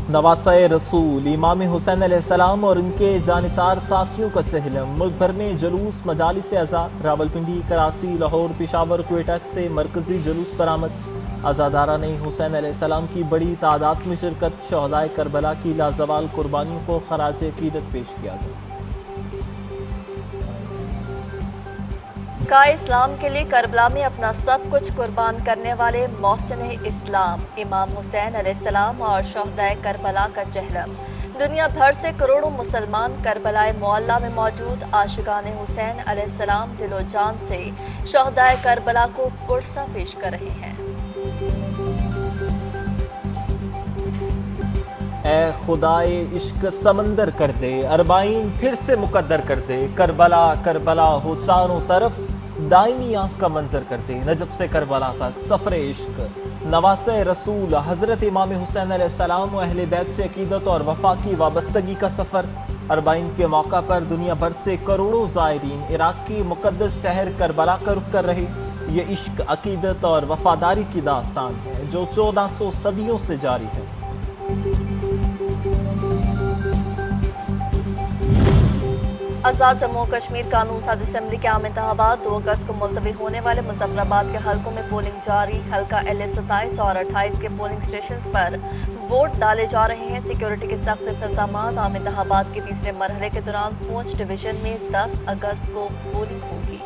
नवासे रसूल इमाम हुसैन अलैहिस्सलाम और उनके जानिसार साथियों का चहलम। मुल्क भर में जुलूस मजालिस आज़ाद। रावलपिंडी, कराची, लाहौर, पेशावर, क्वेटा से मरकजी जुलूस बरामद। आज़ादारा ने हुसैन अलैहिस्सलाम की बड़ी तादाद में शिरकत। शहदाए करबला की लाजवाल कुर्बानियों को खराज अकीदत पेश किया गया। का इस्लाम के लिए करबला में अपना सब कुछ कुर्बान करने वाले मोहसिन इस्लाम इमाम हुसैन अलैहिस्सलाम और शहदाए करबला का चहलम। दुनिया भर से करोड़ों मुसलमान करबलाए मुअल्ला में मौजूद आशिकान हुसैन अलैहिस्सलाम दिलो जान से शहदाए करबला को पुरसा पेश कर रहे हैं। ए खुदाए इश्क समंदर कर दे, अरबाइन फिर से मुकद्दर कर दे। करबला करबला हो चारों तरफ, दाइमी आँख का मंजर कर दे। नजफ से करबला तक सफर इश्क। नवासे रसूल हजरत इमाम हुसैन अलैहिस्सलाम व अहले बैत से अकीदत और वफा की वाबस्तगी का सफ़र। अरबाइन के मौका पर दुनिया भर से करोड़ों ज़ायरीन इराक की मुक़द्दस शहर करबला का रुख कर रहे। ये इश्क, अकीदत और वफादारी की दास्तान है जो 1400 सदियों से जारी है। आज़ाद जम्मू कश्मीर कानून साज असम्बली के आम इंतखाबात 2 अगस्त को मुलतवी होने वाले मुजफ्फराबाद के हलकों में पोलिंग जारी। हल्का LA 27 और 28 के पोलिंग स्टेशन पर वोट डाले जा रहे हैं। सिक्योरिटी के सख्त इंतजाम। आम इंतखाबात के तीसरे मरहले के दौरान पूंछ डिवीजन में 10 अगस्त को पोलिंग होगी।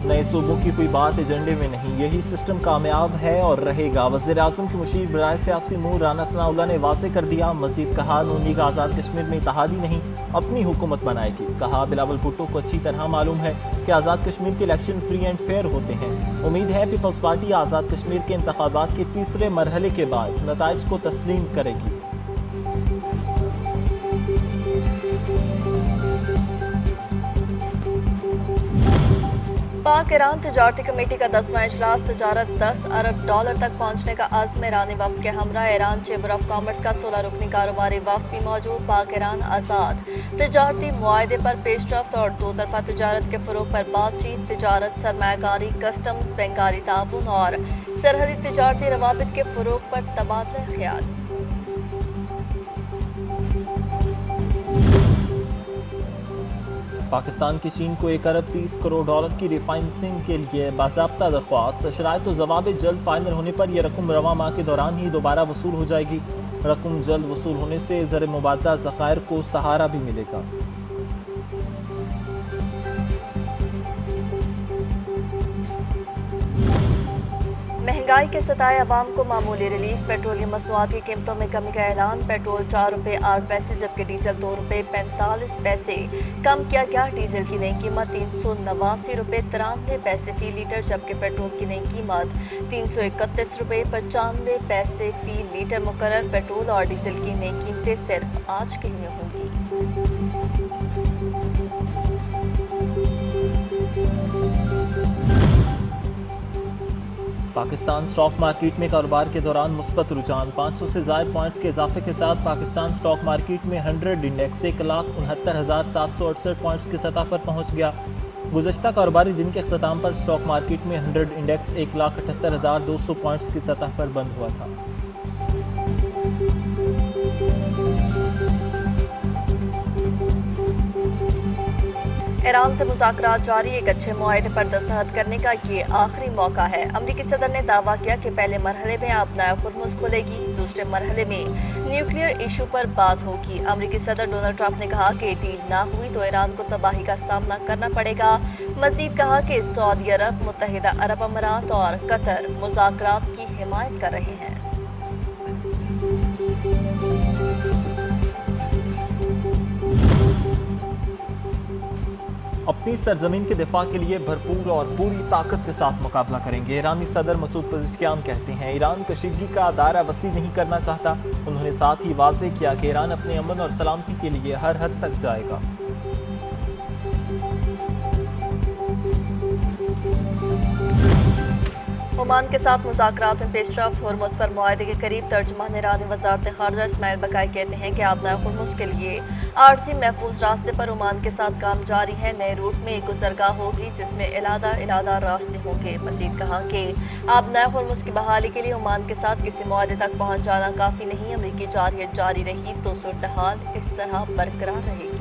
नए सूबों की कोई बात एजेंडे में नहीं, यही सिस्टम कामयाब है और रहेगा। वज़ीर आज़म की मुशीर बराए सियासी मूर राना सनाउल्लाह ने वाज़ेह कर दिया। मज़ीद कहा, नून लीग आज़ाद कश्मीर में इत्तेहादी नहीं, अपनी हुकूमत बनाएगी। कहा, बिलावल भुट्टो को अच्छी तरह मालूम है कि आज़ाद कश्मीर के इलेक्शन फ्री एंड फेयर होते हैं। उम्मीद है पीपल्स पार्टी आज़ाद कश्मीर के इंतखाबात के तीसरे मरहले के बाद नताइज को तस्लीम करेगी। पाक ईरान तजारती कमेटी का 10वां इजलास। तजारत $10 अरब तक पहुंचने का अज़्म। ईरानी वफ़द के हमरा ईरान चैम्बर ऑफ कॉमर्स का 16 रुकनी कारोबारी वफ़द भी मौजूद। पाक ईरान आज़ाद तजारती मुआहदे पर पेशरफ्त और 2 तरफ़ा तजारत के फ़रोग़ पर बातचीत। तजारत, सरमायाकारी, कस्टम्स, बैंकारी ताउन और सरहदी तजारती रवाबित के फ़रोग़ पर तबादला ख़याल। पाकिस्तान की चीन को $1 अरब 30 करोड़ की रिफाइनेंसिंग के लिए बाज़ाब्ता दरख्वास्त। शराइत व ज़वाबित जल्द फाइनल होने पर यह रकम रवा माह के दौरान ही दोबारा वसूल हो जाएगी। रकम जल्द वसूल होने से ज़र मुबादला ज़खायर को सहारा भी मिलेगा। महंगाई के सताए अवाम को मामूली रिलीफ। पेट्रोलियम मसनूआत की कीमतों में कमी का ऐलान। पेट्रोल ₹4.08 जबकि डीजल ₹2.45 कम किया गया। डीजल की नई कीमत ₹389.93 फी लीटर जबकि पेट्रोल की नई कीमत ₹331.95 फी लीटर मुकर्रर। पेट्रोल और डीजल की नई कीमतें सिर्फ आज के लिए होंगी। पाकिस्तान स्टॉक मार्केट में कारोबार के दौरान मुस्बत रुझान। 500 से ज़ायद पॉइंट्स के इजाफे के साथ पाकिस्तान स्टॉक मार्केट में 100 इंडेक्स 1,69,768 पॉइंट्स की सतह पर पहुंच गया। गुज़श्ता कारोबारी दिन के अख्ताम पर स्टॉक मार्केट में 100 इंडेक्स 1,78,200 पॉइंट्स की सतह पर बंद हुआ था। ईरान से मुज़ाकरात जारी। एक अच्छे मुआहदे पर दस्तखत करने का ये आखिरी मौका है। अमरीकी सदर ने दावा किया कि पहले मरहले में अब नया खुरमुज़ खुलेगी, दूसरे मरहले में न्यूक्लियर इशू पर बात होगी। अमरीकी सदर डोनाल्ड ट्रंप ने कहा कि डील ना हुई तो ईरान को तबाही का सामना करना पड़ेगा। मज़ीद कहा कि सऊदी अरब, मुत्तहिदा अरब अमारात और कतर मुज़ाकरात की हिमायत कर रहे हैं। अपनी सरजमीन के दिफा के लिए भरपूर और पूरी ताकत के साथ मुकाबला करेंगे। ईरानी सदर मसूद पेज़ेश्कियान कहते हैं, ईरान कशीदगी का दायरा वसी नहीं करना चाहता। उन्होंने साथ ही वाज़ेह किया कि ईरान अपने अमन और सलामती के लिए हर हद तक जाएगा। ओमान के साथ मुज़ाकरात में पेशरफ्त। हुर्मुज़ पर मुआहदे के करीब। तर्जुमान ईरानी वज़ारत ख़ारजा इस्माइल बकाई कहते हैं कि आबनाए हुर्मुज़ के लिए आर्जी महफूज रास्ते पर ओमान के साथ काम जारी है। नए रूट में एक गुज़रगाह होगी जिसमें इलादा रास्ते होंगे। मज़ीद कहा कि आबनाए हुर्मुज़ की बहाली के लिए ओमान के साथ किसी मुआहदे तक पहुँच जाना काफ़ी नहीं। अमरीकी जारहियत जारी रही तो सूरत हाल इस तरह बरकरार रहेगी।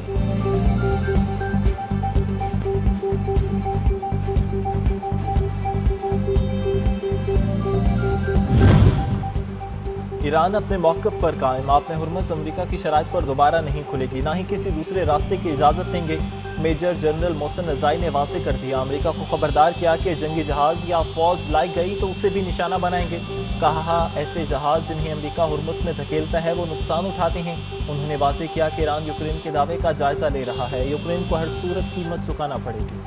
ईरान अपने मौक़िफ़ पर कायम। आपने हुर्मुज़ अमरीका की शराइत पर दोबारा नहीं खुलेगी, ना ही किसी दूसरे रास्ते की इजाज़त देंगे। मेजर जनरल मोहसिन रज़ाई ने वाज़ेह कर दिया, अमरीका को खबरदार किया कि जंगी जहाज़ या फ़ौज लाई गई तो उसे भी निशाना बनाएंगे। कहा ऐसे जहाज़ जिन्हें अमरीका हुर्मुज़ में धकेलता है वो नुकसान उठाते हैं। उन्होंने वाज़ेह किया कि ईरान यूक्रेन के दावे का जायज़ा ले रहा है, यूक्रेन को हर सूरत कीमत चुकाना पड़ेगी।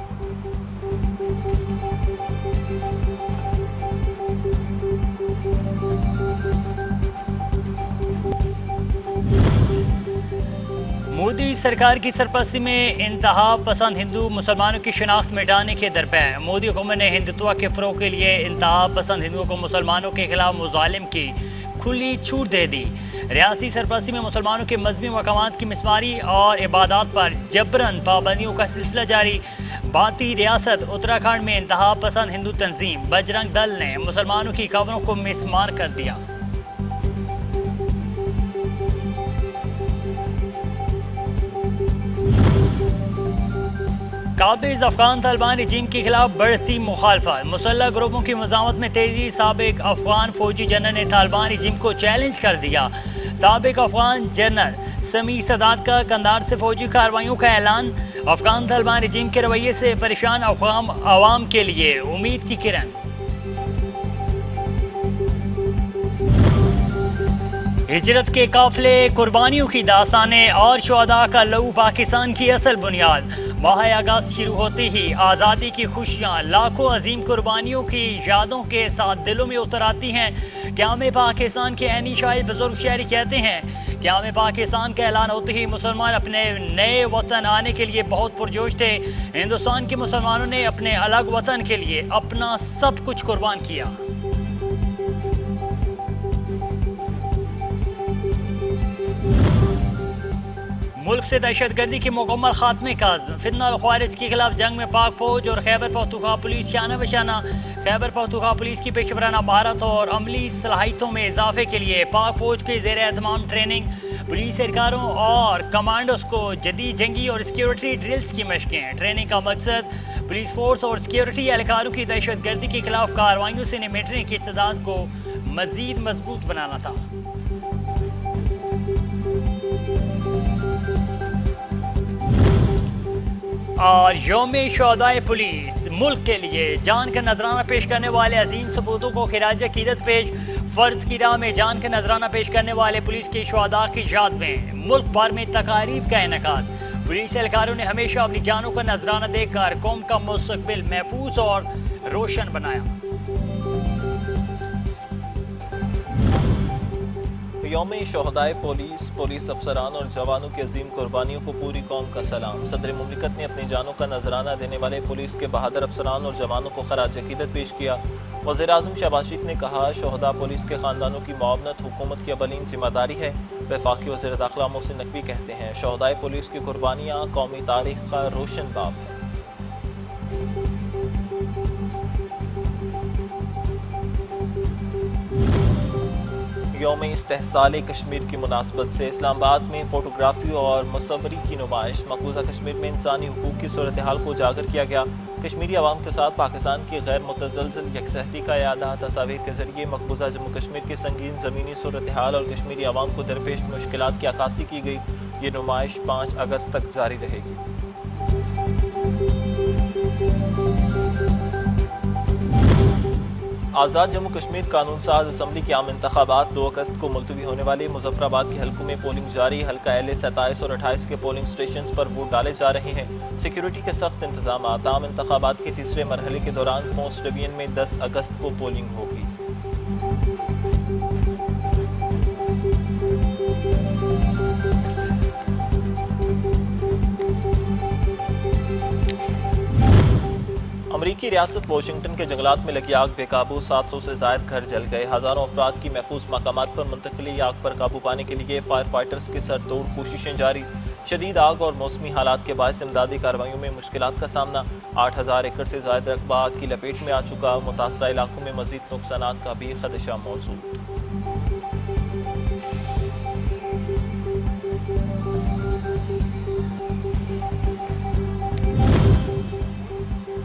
मोदी सरकार की सरपरस्ती में इंतहा पसंद हिंदू मुसलमानों की शनाख्त मिटाने के दरपे। मोदी हुकूमत ने हिंदुत्व के फ़रोग़ के लिए इंतहा पसंद हिंदुओं को मुसलमानों के खिलाफ मुजालिम की खुली छूट दे दी। रियासी सरपरस्ती में मुसलमानों के मजहबी मकामात की मिसमारी और इबादत पर जबरन पाबंदियों का सिलसिला जारी। भारतीय रियासत उत्तराखंड में इंतहा पसंद हिंदू तंजीम बजरंग दल ने मुसलमानों की कब्रों को मिसमार कर दिया। काबिज अफगान तालिबान रजीम के खिलाफ बढ़ती मुखालफत। मुसल्लह ग्रुपों की मज़ामत में तेजी। साबिक अफगान फौजी जनरल ने तालिबान रजीम को चैलेंज कर दिया। साबिक अफगान जनरल समी सदात का कंधार से फौजी कार्रवाइयों का ऐलान। अफगान तालिबान रजीम के रवैये से परेशान अफगान अवाम के लिए उम्मीद की किरण। हिजरत के काफिले, कुर्बानियों की दास्तानें और शुहदा का लहू पाकिस्तान की असल बुनियाद। माह अगस्त शुरू होते ही आज़ादी की खुशियाँ लाखों अजीम कुर्बानियों की यादों के साथ दिलों में उतर आती हैं। क़याम पाकिस्तान के ऐनी शायर बुजुर्ग शायरी कहते हैं, क़याम पाकिस्तान का ऐलान होते ही मुसलमान अपने नए वतन आने के लिए बहुत पुरजोश थे। हिंदुस्तान के मुसलमानों ने अपने अलग वतन के लिए अपना सब कुछ कुर्बान किया। मुल्क से दहशतगर्दी के मुकम्मल खात्मे का अज़्म। फितना और ख़वारिज के खिलाफ जंग में पाक फौज और खैबर पख्तूनख्वा पुलिस शाना बशाना। खैबर पख्तूनख्वा पुलिस की पेशवराना भारत और अमली सलाहियतों में इजाफे के लिए पाक फौज के ज़ेर एहतमाम ट्रेनिंग। पुलिस एहलकारों और कमांडोज को जदीद जंगी और सिक्योरिटी ड्रिल्स की मशकें। ट्रेनिंग का मकसद पुलिस फोर्स और सिक्योरिटी एहलकारों की दहशतगर्दी के खिलाफ कार्रवाइयों से निपटने की इस्तेदाद को मज़ीद मजबूत बनाना था। और यौम शोहदाए पुलिस मुल्क के लिए जान का नजराना पेश करने वाले अजीम सपूतों को खिराज अकीदत पेश। फ़र्ज की राह में जान का नजराना पेश करने वाले पुलिस के शुहदा की याद में मुल्क भर में तकारीब का इनेकाद। पुलिस एहलकारों ने हमेशा अपनी जानों का नजराना देकर कौम का मुस्तकबिल महफूज और रोशन बनाया। यौम शोहदाए पुलिस, पुलिस अफसरान और जवानों की अजीम कुर्बानियों को पूरी कौम का सलाम। सदर मुमलिकत ने अपनी जानों का नजराना देने वाले पुलिस के बहादुर अफसरान और जवानों को खराज अकीदत पेश किया। वज़ीर आज़म शहबाज शरीफ ने कहा, शोहदा पुलिस के ख़ानदानों की मुआवनत हुकूमत की अवलीन जिम्मेदारी है। वफाकी वज़ीर दाखिला मोहसिन नकवी कहते हैं, शोहदाए पुलिस की कुर्बानियाँ कौमी तारीख का रोशन बाब है। यौम इस्तेहसाल कश्मीर की मुनासबत से इस्लामाबाद में फ़ोटोग्राफी और मुसव्वरी की नुमाइश। मकबूजा कश्मीर में इंसानी हुकूक की सूरत हाल को उजागर किया गया। कश्मीरी अवाम के साथ पाकिस्तान की गैर मुतज़लज़ल यकसहती का यादा। तस्वीर के जरिए मकबूजा जम्मू कश्मीर की संगीन ज़मीनी सूरत हाल और कश्मीरी अवाम को दरपेश मुश्किलात की अक्कासी की गई। ये नुमाइश 5 अगस्त तक जारी रहेगी। आज़ाद जम्मू कश्मीर कानून साज असम्बली के आम इंतखाबात 2 अगस्त को मुलतवी होने वाले। मुजफ्फराबाद के हल्कों में पोलिंग जारी। हल्का एल 27 और 28 के पोलिंग स्टेशन पर वोट डाले जा रहे हैं। सिक्योरिटी के सख्त इंतजाम। आम इंतखाबात के तीसरे मरहले के दौरान पोस्ट डिवीजन में 10 अगस्त को पोलिंग होगी। अमरीकी अमरीकी रियासत वाशिंगटन के जंगलात में लगी आग बेकाबू, 700 से ज्यादा घर जल गए। हजारों अफराद की महफूज मकामात पर मुंतकिली। आग पर काबू पाने के लिए फायर फाइटर्स की सरतोड़ कोशिशें जारी। शदीद आग और मौसमी हालात के बायस इमदादी कार्रवाइयों में मुश्किलात का सामना। 8000 एकड़ से ज्यादा रकबा आग की लपेट में आ चुका। मुतासरा इलाकों में मजीद नुकसानात का भी खदशा मौजूद।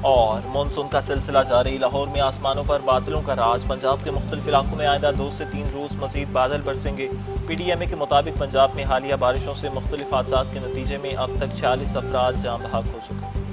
और मानसून का सिलसिला जारी। लाहौर में आसमानों पर बादलों का राज। पंजाब के मुख्तलिफ इलाकों में आइंदा 2 से 3 रोज मजीद बादल बरसेंगे। PDMA के मुताबिक पंजाब में हालिया बारिशों से मुख्तलिफ हादसात के नतीजे में अब तक 46 अफराद जान बहक हो चुके हैं।